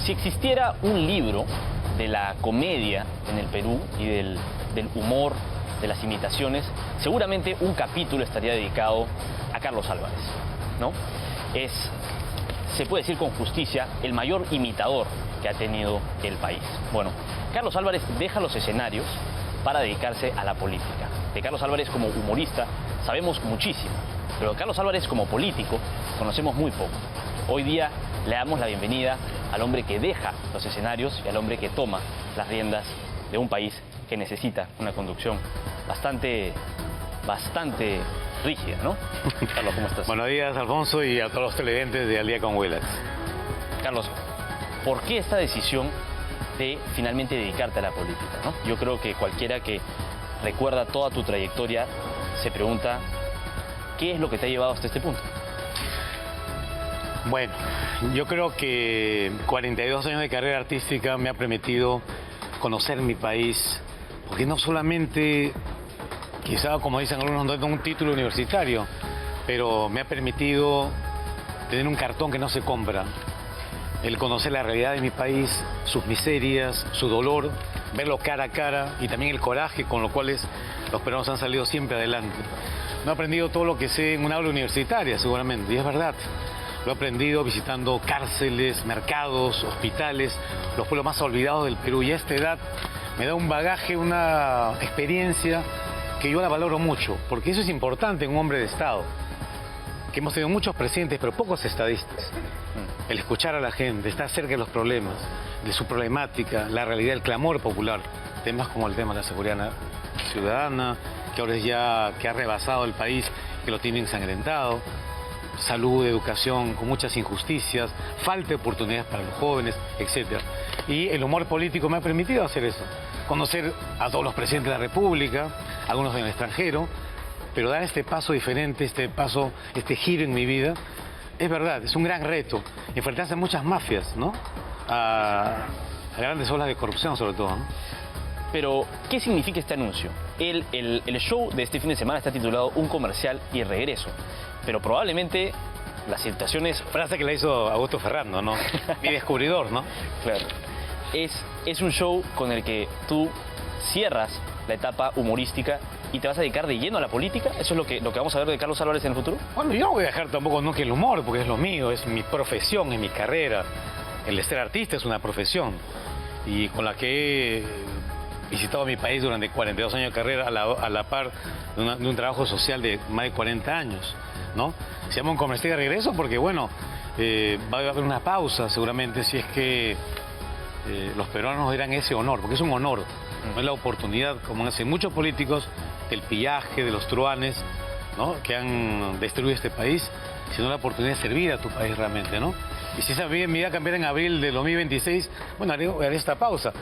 Si existiera un libro de la comedia en el Perú y del humor, de las imitaciones, seguramente un capítulo estaría dedicado a Carlos Álvarez, ¿no? Es, se puede decir con justicia, el mayor imitador que ha tenido el país. Bueno, Carlos Álvarez deja los escenarios para dedicarse a la política. De Carlos Álvarez como humorista sabemos muchísimo, pero de Carlos Álvarez como político conocemos muy poco. Hoy día le damos la bienvenida al hombre que deja los escenarios y al hombre que toma las riendas de un país que necesita una conducción bastante rígida, ¿no? Carlos, ¿cómo estás? Buenos días, Alfonso, y a todos los televidentes de Al Día con Willax. Carlos, ¿por qué esta decisión de finalmente dedicarte a la política, ¿no? Yo creo que cualquiera que recuerda toda tu trayectoria se pregunta ¿qué es lo que te ha llevado hasta este punto? Bueno, yo creo que 42 años de carrera artística me ha permitido conocer mi país, porque no solamente, quizá como dicen algunos, no tengo un título universitario, pero me ha permitido tener un cartón que no se compra, el conocer la realidad de mi país, sus miserias, su dolor, verlo cara a cara y también el coraje con lo cual los peruanos han salido siempre adelante. No he aprendido todo lo que sé en una aula universitaria, seguramente, y es verdad. Lo he aprendido visitando cárceles, mercados, hospitales, los pueblos más olvidados del Perú. Y a esta edad me da un bagaje, una experiencia que yo la valoro mucho, porque eso es importante en un hombre de Estado. Que hemos tenido muchos presidentes, pero pocos estadistas. El escuchar a la gente, estar cerca de los problemas, de su problemática, la realidad, el clamor popular. Temas como el tema de la seguridad ciudadana, que ahora es ya que ha rebasado el país, que lo tiene ensangrentado. Salud, educación, con muchas injusticias, falta de oportunidades para los jóvenes, etc. Y el humor político me ha permitido hacer eso. Conocer a todos los presidentes de la República, algunos en el extranjero, pero dar este paso diferente, este giro en mi vida, es verdad, es un gran reto. Enfrentarse a muchas mafias, ¿no? A grandes olas de corrupción, sobre todo, ¿no? Pero, ¿qué significa este anuncio? El show de este fin de semana está titulado Un comercial y regreso. Pero probablemente las situaciones... Frase que la hizo Augusto Ferrando, ¿no? Mi descubridor, ¿no? Claro. Es un show con el que tú cierras la etapa humorística y te vas a dedicar de lleno a la política. ¿Eso es lo que vamos a ver de Carlos Álvarez en el futuro? Bueno, yo no voy a dejar tampoco nunca el humor, porque es lo mío, es mi profesión, es mi carrera. El de ser artista es una profesión y con la que he visitado mi país durante 42 años de carrera a la par de un trabajo social de más de 40 años, ¿no? Se llama Un comercial de regreso porque, bueno, va a haber una pausa seguramente si es que los peruanos dirán ese honor, porque es un honor, no es la oportunidad, como hacen muchos políticos, del pillaje, de los truanes, ¿no? Que han destruido este país, sino la oportunidad de servir a tu país realmente, ¿no? Y si esa mi vida cambiara en abril del 2026, bueno, haré esta pausa.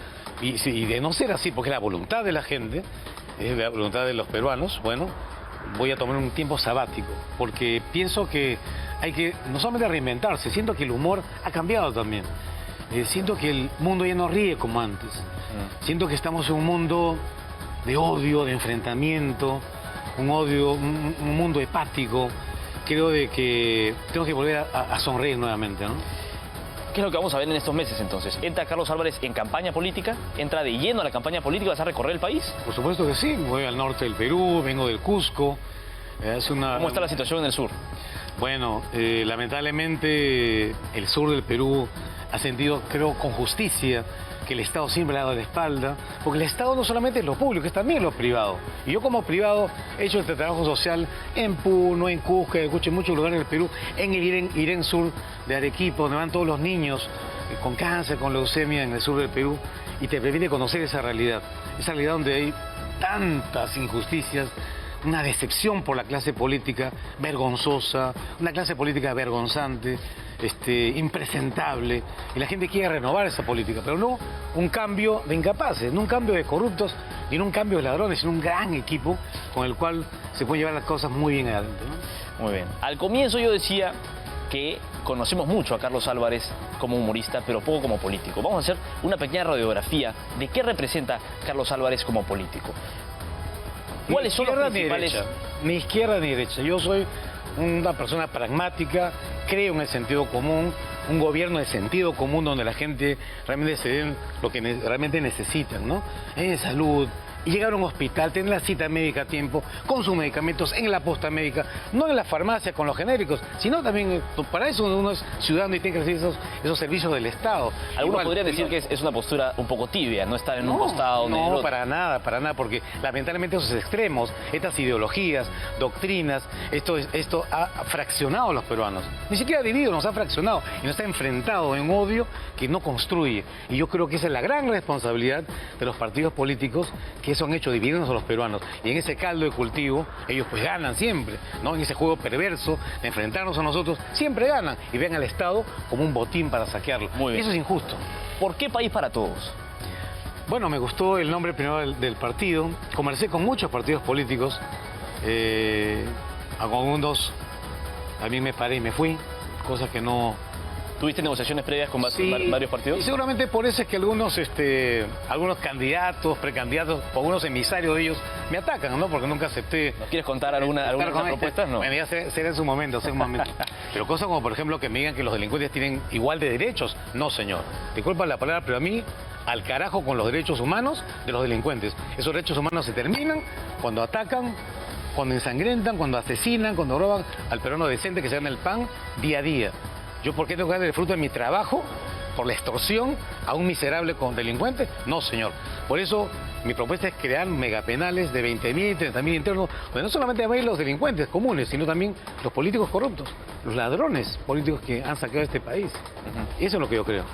Y de no ser así, porque es la voluntad de la gente, es la voluntad de los peruanos, bueno, voy a tomar un tiempo sabático, porque pienso que hay que no solamente reinventarse, siento que el humor ha cambiado también. Siento que el mundo ya no ríe como antes. Siento que estamos en un mundo de odio, de enfrentamiento, un mundo hepático. Creo de que tengo que volver a sonreír nuevamente, ¿no? ¿Qué es lo que vamos a ver en estos meses entonces? ¿Entra Carlos Álvarez en campaña política? ¿Entra de lleno a la campaña política? ¿Vas a recorrer el país? Por supuesto que sí. Voy al norte del Perú, vengo del Cusco. ¿Cómo está la situación en el sur? Bueno, lamentablemente el sur del Perú ha sentido, creo, con justicia, que el Estado siempre le ha dado la espalda, porque el Estado no solamente es lo público, es también lo privado. Y yo como privado he hecho este trabajo social en Puno, en Cusco, en muchos lugares del Perú, en el Irén Sur de Arequipa, donde van todos los niños con cáncer, con leucemia en el sur del Perú, y te permite conocer esa realidad donde hay tantas injusticias, una decepción por la clase política vergonzosa, una clase política vergonzante, impresentable, y la gente quiere renovar esa política, pero no un cambio de incapaces, no un cambio de corruptos, ni un cambio de ladrones, sino un gran equipo con el cual se pueden llevar las cosas muy bien adelante, ¿no? Muy bien. Al comienzo yo decía que conocemos mucho a Carlos Álvarez como humorista, pero poco como político. Vamos a hacer una pequeña radiografía de qué representa Carlos Álvarez como político. ¿Cuáles son los principales? Ni izquierda ni derecha. Yo soy una persona pragmática, creo en el sentido común, un gobierno de sentido común donde la gente realmente se den lo que realmente necesitan, ¿no? En salud, y llegar a un hospital, tener la cita médica a tiempo, con sus medicamentos, en la posta médica, no en la farmacia con los genéricos, sino también, para eso uno es ciudadano y tiene que recibir esos servicios del Estado. Algunos podrían decir que es una postura un poco tibia, no estar en un costado ni en el otro. No, para nada, porque lamentablemente esos extremos, estas ideologías, doctrinas, esto ha fraccionado a los peruanos. Ni siquiera dividido, nos ha fraccionado y nos ha enfrentado en odio que no construye. Y yo creo que esa es la gran responsabilidad de los partidos políticos, que eso han hecho, dividirnos a los peruanos. Y en ese caldo de cultivo, ellos pues ganan siempre, ¿no? En ese juego perverso de enfrentarnos a nosotros, siempre ganan y ven al Estado como un botín para saquearlo. Muy bien. Eso es injusto. ¿Por qué País para Todos? Bueno, me gustó el nombre primero del partido. Conversé con muchos partidos políticos. Con unos también me paré y me fui, cosa que no... ¿Tuviste negociaciones previas con varios partidos? Y seguramente por eso es que algunos candidatos, precandidatos, o algunos emisarios de ellos me atacan, ¿no? Porque nunca acepté... ¿Nos quieres contar alguna de esas propuestas? No. Bueno, ya será en su momento, Pero cosas como, por ejemplo, que me digan que los delincuentes tienen igual de derechos. No, señor. Disculpa la palabra, pero a mí, al carajo con los derechos humanos de los delincuentes. Esos derechos humanos se terminan cuando atacan, cuando ensangrentan, cuando asesinan, cuando roban al peruano decente que se gana el pan día a día. ¿Yo por qué tengo que darle el fruto de mi trabajo por la extorsión a un miserable delincuente? No, señor. Por eso mi propuesta es crear megapenales de 20.000, 30.000 internos, donde no solamente van a ir los delincuentes comunes, sino también los políticos corruptos, los ladrones políticos que han saqueado este país. Eso es lo que yo creo.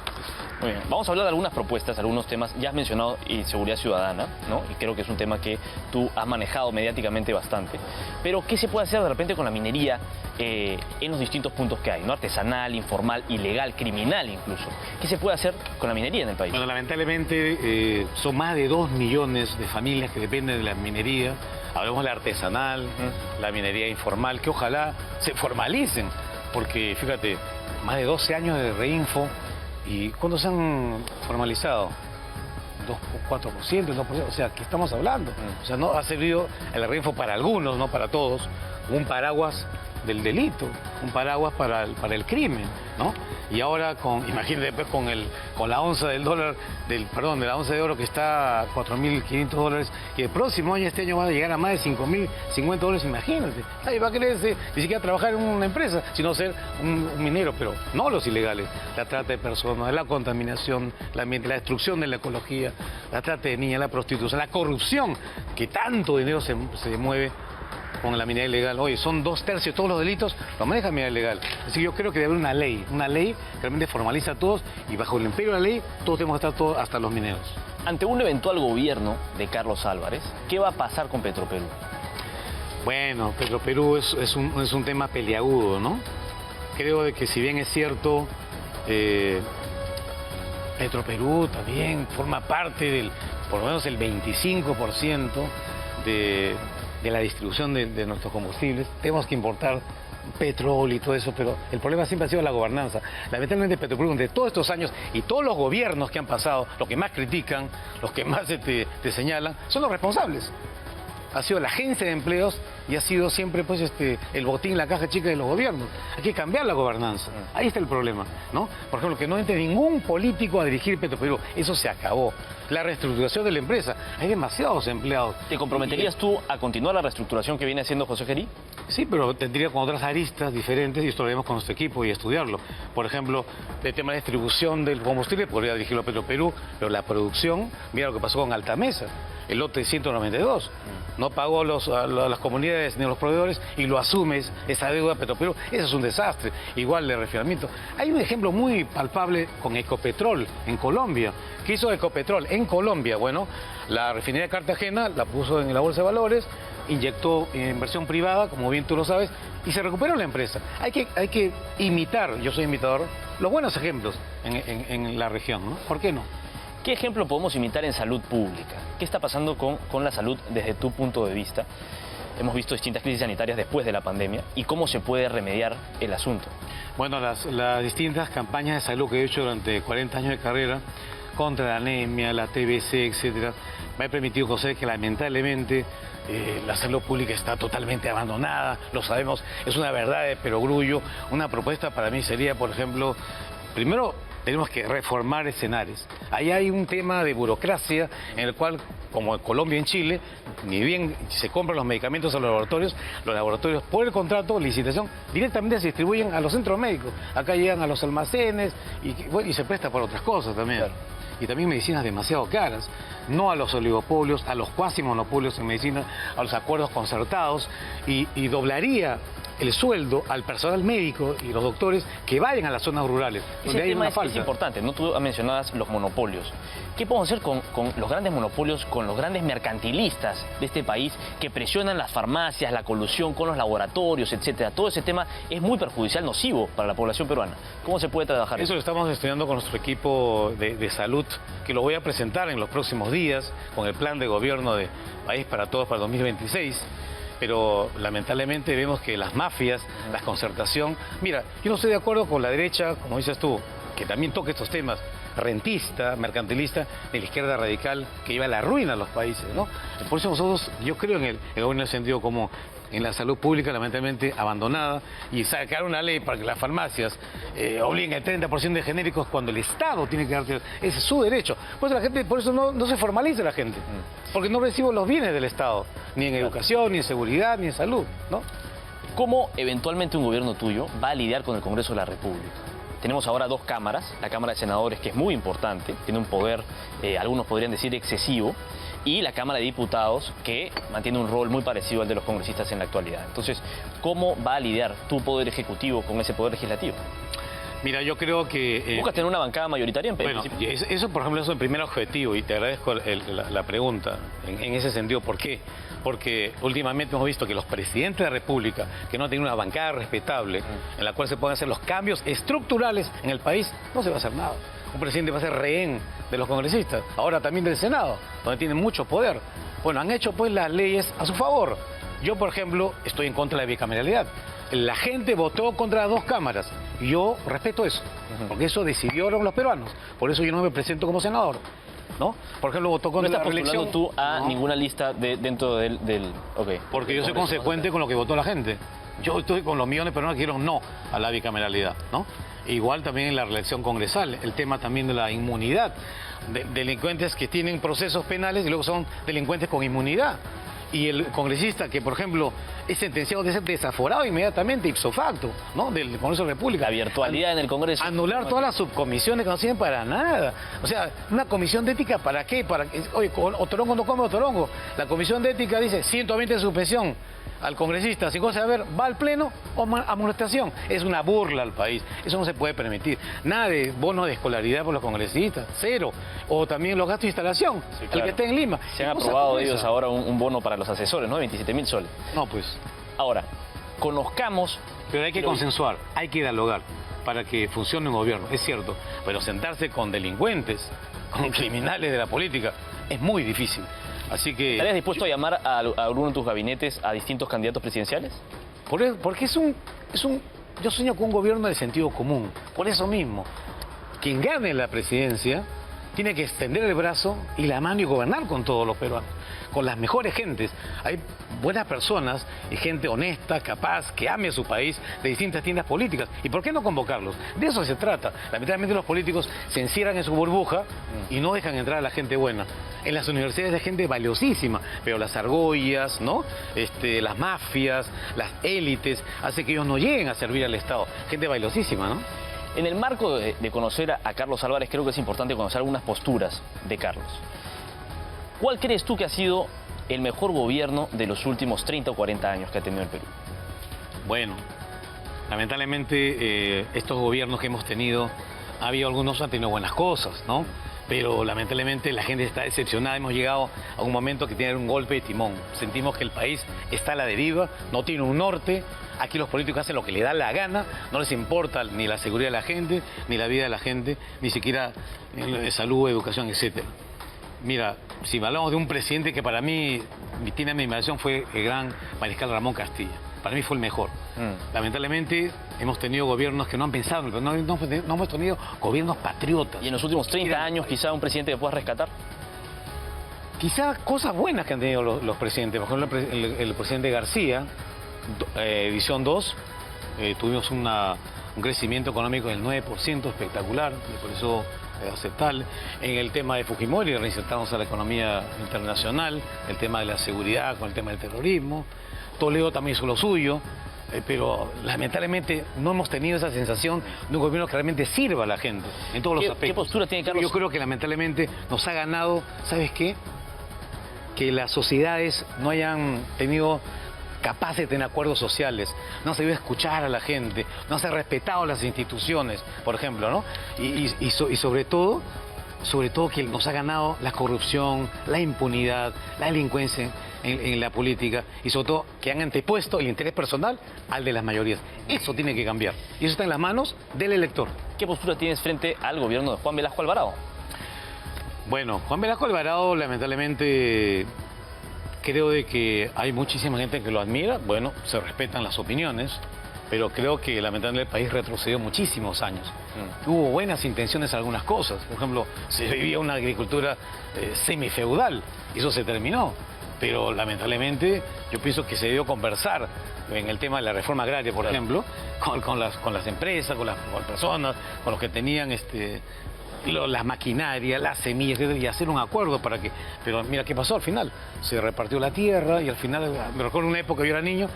Muy bien. Vamos a hablar de algunas propuestas, algunos temas. Ya has mencionado seguridad ciudadana, ¿no? Y creo que es un tema que tú has manejado mediáticamente bastante. Pero, ¿qué se puede hacer de repente con la minería en los distintos puntos que hay, ¿no? Artesanal, informal, ilegal, criminal incluso. ¿Qué se puede hacer con la minería en el país? Bueno, lamentablemente son más de 2 millones de familias que dependen de la minería. Hablamos de la artesanal, la minería informal, que ojalá se formalicen. Porque, fíjate, más de 12 años de reinfo. ¿Y cuándo se han formalizado? 4%, 2%, o sea, ¿qué estamos hablando? O sea, no ha servido el reinfo para algunos, no para todos, un paraguas del delito, un paraguas para el crimen, ¿no? Y ahora imagínate pues, con la onza del dólar, de la onza de oro que está a $4.500, y el próximo año, este año va a llegar a más de $5.050, imagínate. Ahí va a quererse ni siquiera trabajar en una empresa, sino ser un minero, pero no los ilegales. La trata de personas, la contaminación, la destrucción de la ecología, la trata de niñas, la prostitución, la corrupción, que tanto dinero se mueve con la minería ilegal. Oye, son 2/3 todos los delitos, los maneja la minería ilegal. Así que yo creo que debe haber una ley que realmente formaliza a todos y bajo el imperio de la ley todos tenemos que estar todos, hasta los mineros. Ante un eventual gobierno de Carlos Álvarez, ¿qué va a pasar con Petroperú? Bueno, Petroperú es un tema peliagudo, ¿no? Creo de que si bien es cierto, Petroperú también forma parte por lo menos el 25% de la distribución de nuestros combustibles. Tenemos que importar petróleo y todo eso, pero el problema siempre ha sido la gobernanza. Lamentablemente Petroperú, durante todos estos años y todos los gobiernos que han pasado, los que más critican, los que más te señalan, son los responsables. Ha sido la agencia de empleos y ha sido siempre pues el botín, la caja chica de los gobiernos. Hay que cambiar la gobernanza. Ahí está el problema, ¿no? Por ejemplo, que no entre ningún político a dirigir Petroperú. Eso se acabó. La reestructuración de la empresa. Hay demasiados empleados. ¿Te comprometerías tú a continuar la reestructuración que viene haciendo José Gerí? Sí, pero tendría con otras aristas diferentes y esto lo haremos con nuestro equipo y estudiarlo. Por ejemplo, el tema de distribución del combustible podría dirigirlo a Petroperú, pero la producción, mira lo que pasó con Altamesa, el lote 192. No pagó a las comunidades ni a los proveedores y lo asumes, esa deuda a Petroperú. Eso es un desastre. Igual de refinamiento. Hay un ejemplo muy palpable con Ecopetrol en Colombia. ¿Qué hizo Ecopetrol en Colombia? Bueno, la refinería de Cartagena la puso en la bolsa de valores, inyectó inversión privada, como bien tú lo sabes, y se recuperó la empresa. Hay que imitar, yo soy imitador, los buenos ejemplos en la región, ¿no? ¿Por qué no? ¿Qué ejemplo podemos imitar en salud pública? ¿Qué está pasando con la salud desde tu punto de vista? Hemos visto distintas crisis sanitarias después de la pandemia y cómo se puede remediar el asunto. Bueno, las distintas campañas de salud que he hecho durante 40 años de carrera contra la anemia, la TBC, etcétera, me ha permitido conocer que lamentablemente la salud pública está totalmente abandonada, lo sabemos, es una verdad de perogrullo. Una propuesta para mí sería, por ejemplo, primero tenemos que reformar escenarios. Ahí hay un tema de burocracia en el cual, como en Colombia y en Chile, ni bien se compran los medicamentos a los laboratorios por el contrato, licitación, directamente se distribuyen a los centros médicos. Acá llegan a los almacenes y se presta para otras cosas también. Claro. Y también medicinas demasiado caras, no a los oligopolios, a los cuasi monopolios en medicina, a los acuerdos concertados, y doblaría el sueldo al personal médico y los doctores que vayan a las zonas rurales, donde hay una falta. Es importante, ¿no? Tú mencionabas los monopolios. ¿Qué podemos hacer con los grandes monopolios, con los grandes mercantilistas de este país que presionan las farmacias, la colusión con los laboratorios, etcétera? Todo ese tema es muy perjudicial, nocivo para la población peruana. ¿Cómo se puede trabajar eso? Lo estamos estudiando con nuestro equipo de salud, que lo voy a presentar en los próximos días con el plan de gobierno de País para Todos para 2026. Pero lamentablemente vemos que las mafias, la concertación... Mira, yo no estoy de acuerdo con la derecha, como dices tú, que también toca estos temas, rentista, mercantilista, de la izquierda radical, que lleva a la ruina a los países, ¿no? Por eso nosotros, yo creo en el gobierno en el sentido como en la salud pública lamentablemente abandonada, y sacar una ley para que las farmacias obliguen el 30% de genéricos cuando el Estado tiene que darte, ese es su derecho. Por eso la gente, por eso no se formaliza la gente, porque no recibe los bienes del Estado, ni en educación, ni en seguridad, ni en salud, ¿no? ¿Cómo eventualmente un gobierno tuyo va a lidiar con el Congreso de la República? Tenemos ahora dos cámaras, la Cámara de Senadores, que es muy importante, tiene un poder, algunos podrían decir excesivo, y la Cámara de Diputados, que mantiene un rol muy parecido al de los congresistas en la actualidad. Entonces, ¿cómo va a lidiar tu poder ejecutivo con ese poder legislativo? Mira, yo creo que... ¿Buscas tener una bancada mayoritaria en Bueno, eso por ejemplo es el primer objetivo, y te agradezco la pregunta en ese sentido. ¿Por qué? Porque últimamente hemos visto que los presidentes de la República, que no tienen una bancada respetable, en la cual se pueden hacer los cambios estructurales en el país, no se va a hacer nada. Un presidente va a ser rehén de los congresistas, ahora también del Senado, donde tienen mucho poder. Bueno, han hecho pues las leyes a su favor. Yo, por ejemplo, estoy en contra de la bicameralidad. La gente votó contra las dos cámaras. Yo respeto eso, porque eso decidieron los peruanos. Por eso yo no me presento como senador, ¿no? Por ejemplo, votó contra la reelección. ¿No estás postulando tú a ninguna lista dentro del... Okay, porque yo soy consecuente con lo que votó la gente. Yo estoy con los millones de peruanos que dijeron no a la bicameralidad, ¿no? Igual también en la reelección congresal, el tema también de la inmunidad. Delincuentes que tienen procesos penales y luego son delincuentes con inmunidad. Y el congresista que, por ejemplo, es sentenciado de ser desaforado inmediatamente, ipso facto, ¿no? Del Congreso de la República. La virtualidad en el Congreso. Anular todas las subcomisiones que no sirven para nada. O sea, una comisión de ética, ¿para qué? Oye, Otorongo no come Otorongo. La comisión de ética dice 120 de suspensión al congresista, sin cosa de ver, va al pleno o amonestación. Es una burla al país. Eso no se puede permitir. Nada de bonos de escolaridad por los congresistas, cero. O también los gastos de instalación, sí, claro. El que esté en Lima. Se han aprobado ellos ahora un bono para los asesores, ¿no? 27.000 soles. No, pues. Ahora, conozcamos... Pero hay que consensuar, hay que dialogar para que funcione un gobierno, es cierto. Pero sentarse con delincuentes, con criminales de la política, es muy difícil. Así que... ¿Estarías dispuesto a llamar a alguno de tus gabinetes a distintos candidatos presidenciales? Porque yo sueño con un gobierno de sentido común. Por eso mismo, quien gane la presidencia tiene que extender el brazo y la mano y gobernar con todos los peruanos, con las mejores gentes. Hay buenas personas y gente honesta, capaz, que ame a su país, de distintas tiendas políticas. ¿Y por qué no convocarlos? De eso se trata. Lamentablemente los políticos se encierran en su burbuja y no dejan entrar a la gente buena. En las universidades hay gente valiosísima, pero las argollas, ¿no? Las mafias, las élites, hace que ellos no lleguen a servir al Estado. Gente valiosísima, ¿no? En el marco de conocer a Carlos Álvarez, creo que es importante conocer algunas posturas de Carlos. ¿Cuál crees tú que ha sido el mejor gobierno de los últimos 30 o 40 años que ha tenido el Perú? Bueno, lamentablemente estos gobiernos que hemos tenido, ha habido algunos que han tenido buenas cosas, ¿no? Pero lamentablemente la gente está decepcionada. Hemos llegado a un momento que tiene un golpe de timón. Sentimos que el país está a la deriva, no tiene un norte. Aquí los políticos hacen lo que les da la gana, no les importa ni la seguridad de la gente, ni la vida de la gente, ni siquiera salud, educación, etc. Mira, si hablamos de un presidente que para mí tiene mi admiración, fue el gran mariscal Ramón Castilla. Para mí fue el mejor. Lamentablemente hemos tenido gobiernos que no han pensado, no hemos tenido gobiernos patriotas. ¿Y en los últimos 30 años quizá un presidente que puedas rescatar? Quizá cosas buenas que han tenido los presidentes. Por ejemplo, el presidente García, edición 2, tuvimos una un crecimiento económico del 9%, espectacular, por eso es aceptable. En el tema de Fujimori, reinsertamos a la economía internacional, el tema de la seguridad con el tema del terrorismo. Toledo también hizo lo suyo, pero lamentablemente no hemos tenido esa sensación de un gobierno que realmente sirva a la gente en todos los aspectos. ¿Qué postura tiene Carlos? Yo creo que lamentablemente nos ha ganado, ¿sabes qué? Que las sociedades no hayan tenido capaces de tener acuerdos sociales, no se debe escuchar a la gente, no se ha respetado las instituciones, por ejemplo, ¿no? Y sobre todo que nos ha ganado la corrupción, la impunidad, la delincuencia en la política y sobre todo que han antepuesto el interés personal al de las mayorías. Eso tiene que cambiar y eso está en las manos del elector. ¿Qué postura tienes frente al gobierno de Juan Velasco Alvarado? Bueno, Juan Velasco Alvarado lamentablemente creo de que hay muchísima gente que lo admira, bueno, se respetan las opiniones, pero creo que lamentablemente el país retrocedió muchísimos años. Hubo buenas intenciones en algunas cosas, por ejemplo, se vivía una agricultura semifeudal, y eso se terminó, pero lamentablemente yo pienso que se debió conversar en el tema de la reforma agraria, por ejemplo, con las empresas, con las personas, con los que tenían las maquinarias, las semillas, y hacer un acuerdo para que... Pero mira qué pasó al final. Se repartió la tierra y al final, me recuerdo una época, yo era niño,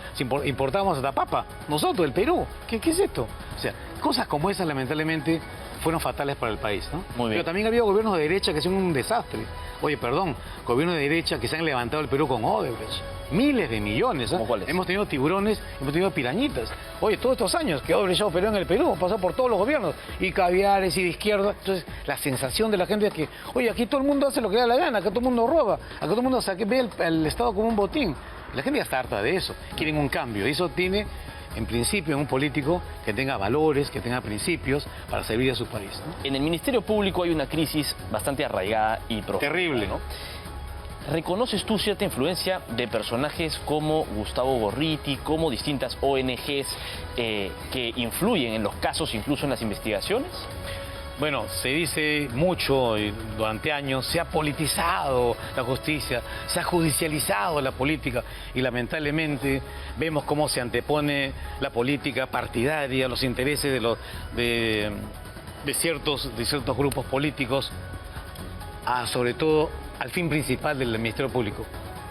importábamos hasta papa, nosotros, del Perú. ¿Qué es esto? O sea, cosas como esas lamentablemente fueron fatales para el país, ¿no? Muy bien. Pero también había gobiernos de derecha que son un desastre. Oye, perdón, gobiernos de derecha que se han levantado el Perú con Odebrecht. Miles de millones, ¿eh? ¿Cómo cuáles? Hemos tenido tiburones, hemos tenido pirañitas. Oye, todos estos años que Odebrecht operó en el Perú, pasó por todos los gobiernos, y caviares y de izquierda. Entonces, la sensación de la gente es que, oye, aquí todo el mundo hace lo que da la gana, acá todo el mundo roba, acá todo el mundo ve el Estado como un botín. La gente ya está harta de eso, quieren un cambio. Y eso tiene, en principio, un político que tenga valores, que tenga principios para servir a su país, ¿no? En el Ministerio Público hay una crisis bastante arraigada y profunda. Terrible, ¿no? ¿Reconoces tú cierta influencia de personajes como Gustavo Gorriti, como distintas ONGs que influyen en los casos, incluso en las investigaciones? Bueno, se dice mucho y durante años, se ha politizado la justicia, se ha judicializado la política y lamentablemente vemos cómo se antepone la política partidaria, los intereses de ciertos grupos políticos, sobre todo al fin principal del Ministerio Público.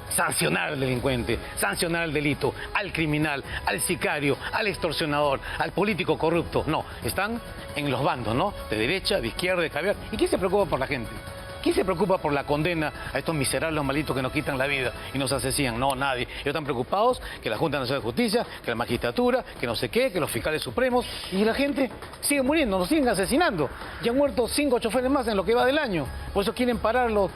Sancionar al delincuente, sancionar al delito, al criminal, al sicario, al extorsionador, al político corrupto. No, están en los bandos, ¿no? De derecha, de izquierda, de caviar. ¿Y quién se preocupa por la gente? ¿Quién se preocupa por la condena a estos miserables malitos que nos quitan la vida y nos asesinan? No, nadie. Ellos están preocupados que la Junta Nacional de Justicia, que la magistratura, que no sé qué, que los fiscales supremos. Y la gente sigue muriendo, nos siguen asesinando. Ya han muerto 5 choferes más en lo que va del año. Por eso quieren parar los...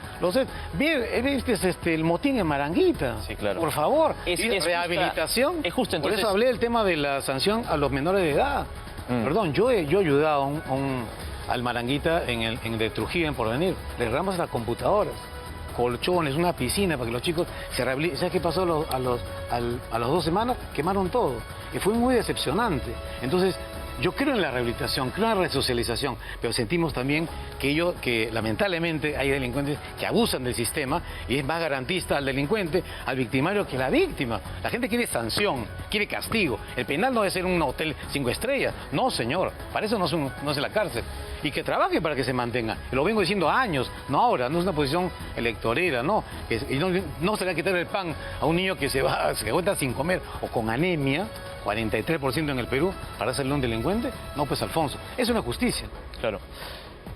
¿Viste el motín en Maranguita? Sí, claro. Por favor. Es rehabilitación. Es justo, entonces... Por eso hablé del tema de la sanción a los menores de edad. Perdón, yo he ayudado al Maranguita en de Trujillo, en Porvenir. Le regalamos las computadoras, colchones, una piscina para que los chicos se rehabiliten. ¿Sabes qué pasó a las 2 semanas? Quemaron todo. Y fue muy decepcionante. Entonces, yo creo en la rehabilitación, creo en la resocialización, pero sentimos también que lamentablemente hay delincuentes que abusan del sistema y es más garantista al delincuente, al victimario que la víctima. La gente quiere sanción, quiere castigo. El penal no debe ser un hotel 5 estrellas. No, señor, para eso no es la cárcel. Y que trabaje para que se mantenga. Y lo vengo diciendo años, no ahora, no es una posición electorera, no. Y no se le va a quitar el pan a un niño que se aguanta sin comer o con anemia, 43% en el Perú, para hacerle un delincuente. No, pues Alfonso, es una justicia. Claro.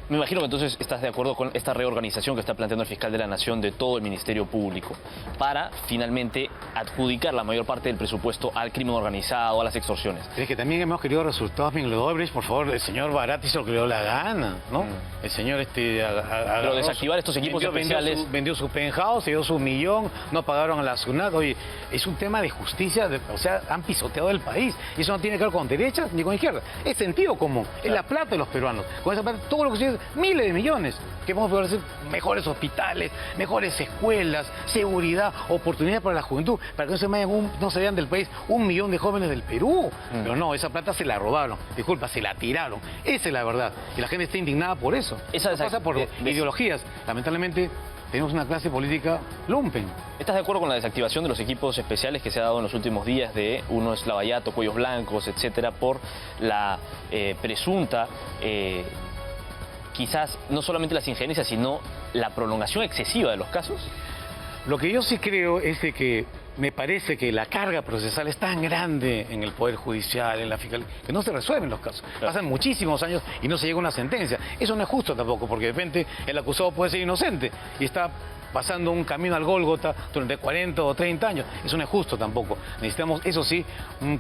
Me imagino que entonces estás de acuerdo con esta reorganización que está planteando el fiscal de la Nación de todo el Ministerio Público para finalmente adjudicar la mayor parte del presupuesto al crimen organizado, a las extorsiones. Es que también hemos querido resultados en los Odebrecht, por favor, el señor Barat hizo lo que le dio la gana, ¿no? El señor Pero desactivar estos equipos especiales... Vendió su penthouse, se dio su millón, no pagaron a la SUNAT. Oye, es un tema de justicia, o sea, han pisoteado el país. Y eso no tiene que ver con derecha ni con izquierda. Es sentido común, es la plata de los peruanos. Con esa plata, todo lo que se miles de millones, que vamos a poder hacer mejores hospitales, mejores escuelas, seguridad, oportunidades para la juventud, para que no se vayan del país 1 millón de jóvenes del Perú. Pero no, esa plata se la robaron, disculpa, se la tiraron. Esa es la verdad. Y la gente está indignada por eso. Esa pasa por ideologías. Lamentablemente, tenemos una clase política lumpen. ¿Estás de acuerdo con la desactivación de los equipos especiales que se ha dado en los últimos días de unos Lavallato, Cuellos Blancos, etcétera, por la presunta, quizás no solamente las injerencias, sino la prolongación excesiva de los casos? Lo que yo sí creo es de que me parece que la carga procesal es tan grande en el Poder Judicial, en la Fiscalía, que no se resuelven los casos. Claro. Pasan muchísimos años y no se llega a una sentencia. Eso no es justo tampoco, porque de repente el acusado puede ser inocente y está pasando un camino al Gólgota durante 40 o 30 años. Eso no es justo tampoco. Necesitamos, eso sí,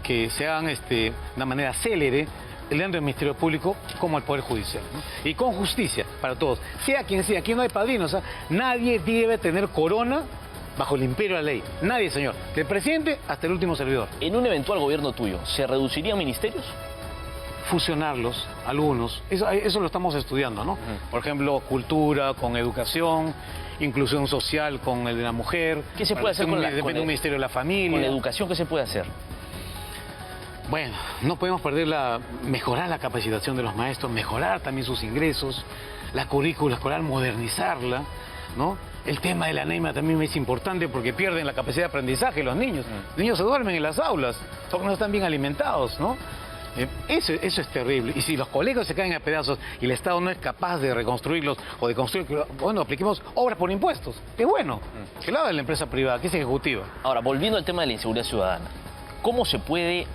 que se hagan de una manera célere, dentro del Ministerio Público como al Poder Judicial, ¿no? Y con justicia para todos. Sea quien sea, aquí no hay padrinos, ¿eh? Nadie debe tener corona bajo el imperio de la ley. Nadie, señor. Del presidente hasta el último servidor. En un eventual gobierno tuyo, ¿se reducirían ministerios? Fusionarlos, algunos. Eso lo estamos estudiando, ¿no? Por ejemplo, cultura con educación, inclusión social con el de la mujer. ¿Qué se puede hacer con depende de un ministerio de la familia. Con la educación? ¿Qué se puede hacer? Bueno, no podemos mejorar la capacitación de los maestros, mejorar también sus ingresos, la currícula escolar, modernizarla, ¿no? El tema de la anemia también es importante porque pierden la capacidad de aprendizaje los niños. Los niños se duermen en las aulas porque no están bien alimentados, ¿no? Eso es terrible. Y si los colegios se caen a pedazos y el Estado no es capaz de reconstruirlos o de construir, bueno, apliquemos obras por impuestos. Es bueno, que lo haga la empresa privada, que es ejecutiva. Ahora, volviendo al tema de la inseguridad ciudadana, ¿cómo se puede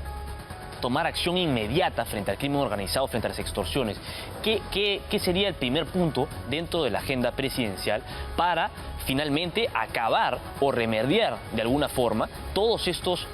tomar acción inmediata frente al crimen organizado, frente a las extorsiones? ¿Qué sería el primer punto dentro de la agenda presidencial para finalmente acabar o remediar de alguna forma todos estos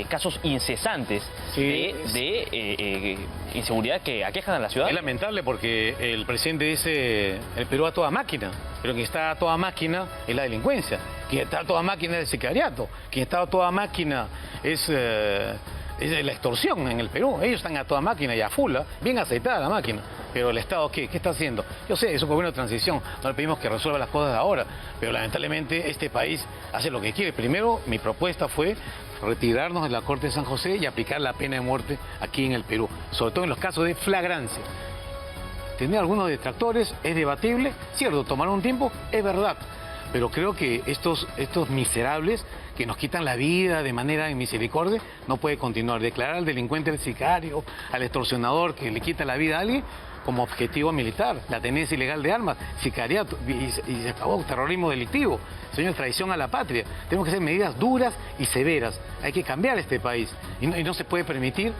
casos incesantes de inseguridad que aquejan a la ciudad? Es lamentable porque el presidente dice el Perú a toda máquina, pero quien está a toda máquina es la delincuencia, quien está a toda máquina es el sicariato, quien está a toda máquina es la extorsión en el Perú. Ellos están a toda máquina y a full, bien aceitada la máquina. Pero el Estado, ¿qué está haciendo? Yo sé, es un gobierno de transición, no le pedimos que resuelva las cosas ahora, pero lamentablemente este país hace lo que quiere. Primero, mi propuesta fue retirarnos de la Corte de San José y aplicar la pena de muerte aquí en el Perú, sobre todo en los casos de flagrancia. Tener algunos detractores es debatible, cierto, tomar un tiempo, es verdad. Pero creo que estos miserables que nos quitan la vida de manera inmisericordia no puede continuar. Declarar al delincuente, al sicario, al extorsionador que le quita la vida a alguien como objetivo militar, la tenencia ilegal de armas, sicariato y se acabó, terrorismo delictivo, señor, traición a la patria. Tenemos que hacer medidas duras y severas. Hay que cambiar este país y no se puede permitir.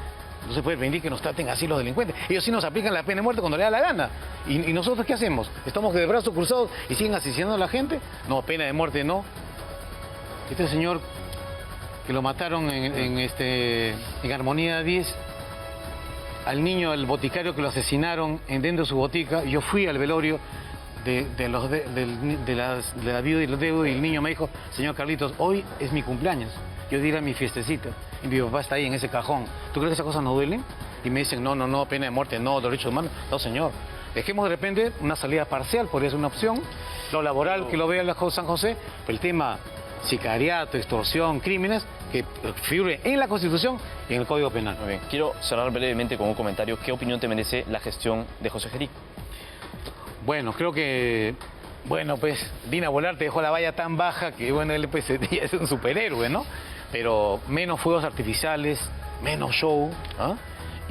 No se puede permitir que nos traten así los delincuentes. Ellos sí nos aplican la pena de muerte cuando le da la gana. ¿Y nosotros qué hacemos? ¿Estamos de brazos cruzados y siguen asesinando a la gente? No, pena de muerte no. Este señor que lo mataron en Armonía 10, al niño, al boticario que lo asesinaron dentro de su botica, yo fui al velorio de la viuda y los deudos y el niño me dijo, señor Carlitos, hoy es mi cumpleaños. Yo di a mi fiestecita y mi papá está ahí en ese cajón. ¿Tú crees que esas cosas no duelen? Y me dicen, no, pena de muerte, no, derechos humanos. No, señor. Dejemos de repente una salida parcial, podría ser una opción. Lo laboral, que lo vea la San José. Pero el tema sicariato, extorsión, crímenes, que figure en la Constitución y en el Código Penal. Muy bien. Quiero cerrar brevemente con un comentario. ¿Qué opinión te merece la gestión de José Gerí? Bueno, creo que... Bueno, pues Dina Boluarte dejó la valla tan baja que, bueno, él pues ya es un superhéroe, ¿no? Pero menos fuegos artificiales, menos show, ¿ah?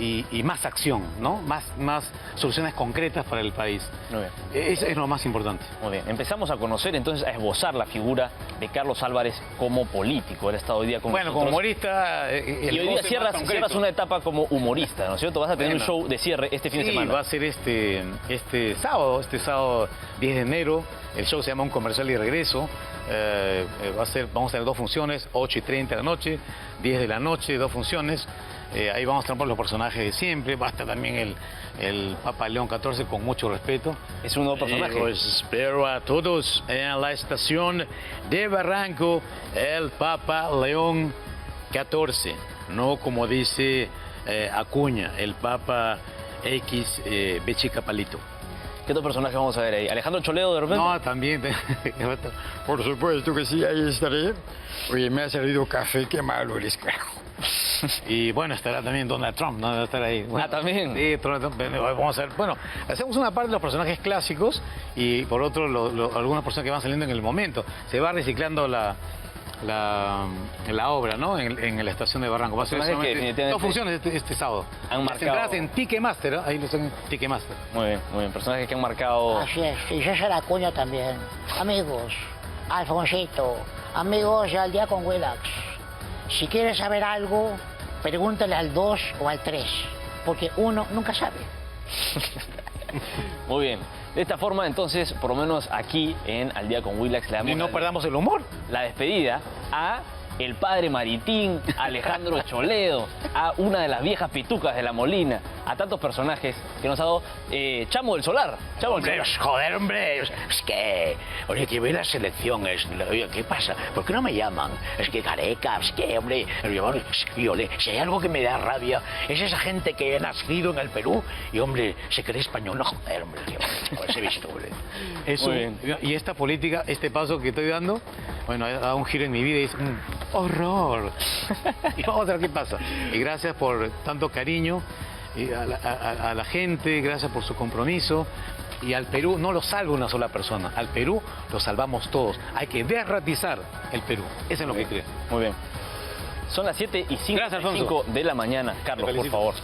Y más acción, ¿no? Más soluciones concretas para el país. Muy bien. Es lo más importante. Muy bien. Empezamos a conocer entonces, a esbozar la figura de Carlos Álvarez como político. Él ha estado hoy día con nosotros. Como humorista... y hoy día cierras una etapa como humorista, ¿no es cierto? Vas a tener un show de cierre este fin de semana. Sí, va a ser este sábado 10 de enero. El show se llama Un Comercial y Regreso. Vamos a tener 2 funciones, 8:30 de la noche, 10 de la noche, 2 funciones. Ahí vamos a estar por los personajes de siempre. Va a estar también el Papa León XIV con mucho respeto. Es un nuevo personaje. Los espero a todos en la estación de Barranco, el Papa León XIV. No como dice Acuña, el Papa X Bechica Palito. ¿Qué otro personaje vamos a ver ahí? ¿Alejandro Choledo de repente? No, también. Por supuesto que sí, ahí estaré. Oye, me ha servido café, qué malo eres, carajo. Y bueno, estará también Donald Trump, ¿no? Va a estar ahí. Bueno, también. Sí, vamos a ver. Bueno, hacemos una parte de los personajes clásicos y por otro algunas personas que van saliendo en el momento. Se va reciclando la obra, ¿no? En la estación de Barranco. Va a ser Personajes que definitivamente dos funciones este sábado. han Las marcado- entradas en Ticketmaster, ¿eh? Ahí lo están en Ticketmaster. Muy bien. Personajes que han marcado... Así es, y César Acuña también. Amigos, Alfonsito, amigos al día con Willax. Si quieres saber algo, pregúntale al 2 o al 3, porque uno nunca sabe. Muy bien. De esta forma, entonces, por lo menos aquí en Al Día con Willax le damos Y no perdamos el humor. la despedida a el padre Maritín, a Alejandro Choledo, a una de las viejas pitucas de La Molina, a tantos personajes que nos ha dado Chamo del Solar. Chamo del Hombre, Solar. joder, hombre, es que... Oye, que ve las elecciones. Oye, ¿qué pasa? ¿Por qué no me llaman? Es que Careca, es que, hombre... Si hay algo que me da rabia, es esa gente que ha nacido en el Perú y, hombre, se cree español. No, joder, hombre, se he visto, hombre. Eso, Muy bien. y esta política, este paso que estoy dando, bueno, ha dado un giro en mi vida y es un horror. Y vamos a ver qué pasa. Y gracias por tanto cariño y a la gente, gracias por su compromiso. Y al Perú no lo salva una sola persona, al Perú lo salvamos todos. Hay que derratizar el Perú. Eso es lo que creo. Muy bien. Son las 7:05 Gracias, Alfonso. de la mañana. Carlos, Te por felicito. favor.